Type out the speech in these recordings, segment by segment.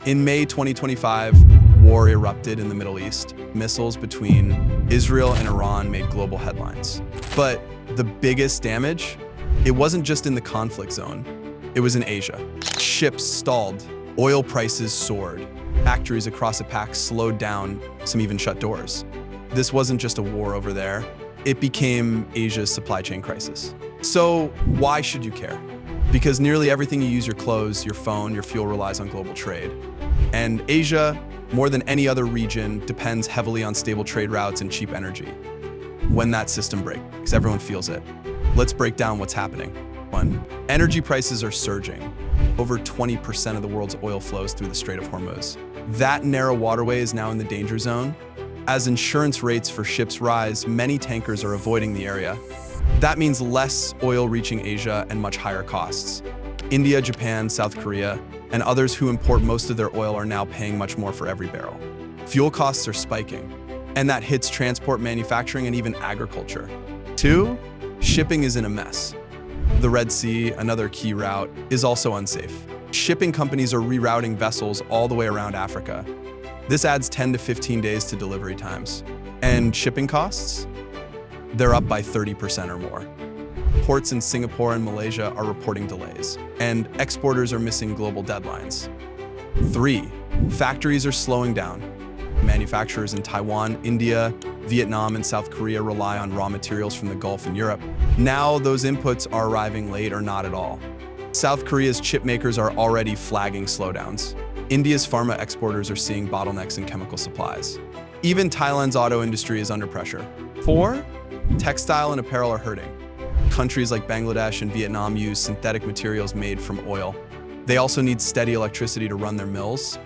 In May 2025, war erupted in the Middle East. Missiles between Israel and Iran made global headlines. But the biggest damage? It wasn't just in the conflict zone. It was in Asia. Ships stalled. Oil prices soared. Factories across Apac slowed down, some even shut doors. This wasn't just a war over there. It became Asia's supply chain crisis. So why should you care? Because nearly everything you use, your clothes, your phone, your fuel, relies on global trade. And Asia, more than any other region, depends heavily on stable trade routes and cheap energy. When that system breaks, everyone feels it. Let's break down what's happening. 1. Energy prices are surging. Over 20% of the world's oil flows through the Strait of Hormuz. That narrow waterway is now in the danger zone. As insurance rates for ships rise, many tankers are avoiding the area. That means less oil reaching Asia and much higher costs. India, Japan, South Korea, and others who import most of their oil are now paying much more for every barrel. Fuel costs are spiking, and that hits transport, manufacturing, and even agriculture. 2. Shipping is in a mess. The Red Sea, another key route, is also unsafe. Shipping companies are rerouting vessels all the way around Africa. This adds 10 to 15 days to delivery times. And shipping costs? They're up by 30% or more. Ports in Singapore and Malaysia are reporting delays, and exporters are missing global deadlines. 3. Factories are slowing down. Manufacturers in Taiwan, India, Vietnam, and South Korea rely on raw materials from the Gulf and Europe. Now those inputs are arriving late or not at all. South Korea's chip makers are already flagging slowdowns. India's pharma exporters are seeing bottlenecks in chemical supplies. Even Thailand's auto industry is under pressure. 4. Textile and apparel are hurting. Countries like Bangladesh and Vietnam use synthetic materials made from oil. They also need steady electricity to run their mills.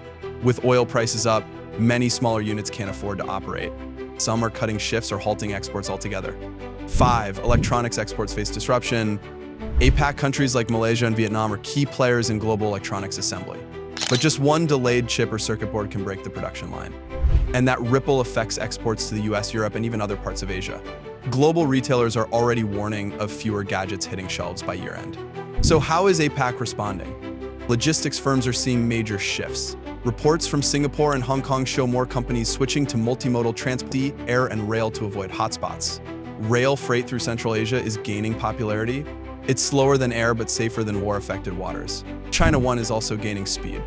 With oil prices up, many smaller units can't afford to operate. Some are cutting shifts or halting exports altogether. 5. Electronics exports face disruption. APAC countries like Malaysia and Vietnam are key players in global electronics assembly. But just one delayed chip or circuit board can break the production line. And that ripple affects exports to the US, Europe, and even other parts of Asia. Global retailers are already warning of fewer gadgets hitting shelves by year-end. So how is APAC responding? Logistics firms are seeing major shifts. Reports from Singapore and Hong Kong show more companies switching to multimodal transport, air and rail to avoid hotspots. Rail freight through Central Asia is gaining popularity. It's slower than air but safer than war-affected waters. China One is also gaining speed.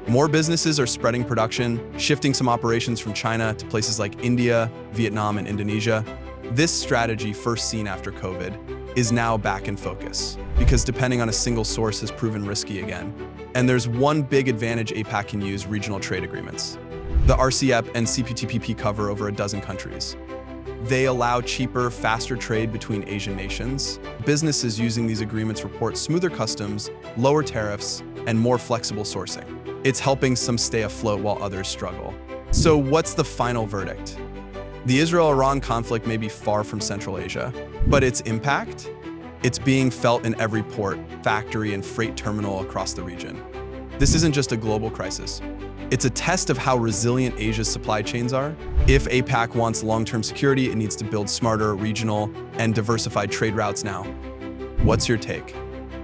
More businesses are spreading production, shifting some operations from China to places like India, Vietnam, and Indonesia. This strategy, first seen after COVID, is now back in focus because depending on a single source has proven risky again. And there's one big advantage APAC can use: regional trade agreements. The RCEP and CPTPP cover over a dozen countries. They allow cheaper, faster trade between Asian nations. Businesses using these agreements report smoother customs, lower tariffs, and more flexible sourcing. It's helping some stay afloat while others struggle. So what's the final verdict? The Israel-Iran conflict may be far from Central Asia, but its impact? It's being felt in every port, factory, and freight terminal across the region. This isn't just a global crisis. It's a test of how resilient Asia's supply chains are. If APAC wants long-term security, it needs to build smarter, regional, and diversified trade routes now. What's your take?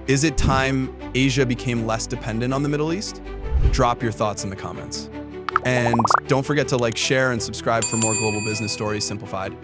Is it time Asia became less dependent on the Middle East? Drop your thoughts in the comments. And don't forget to like, share, and subscribe for more global business stories simplified.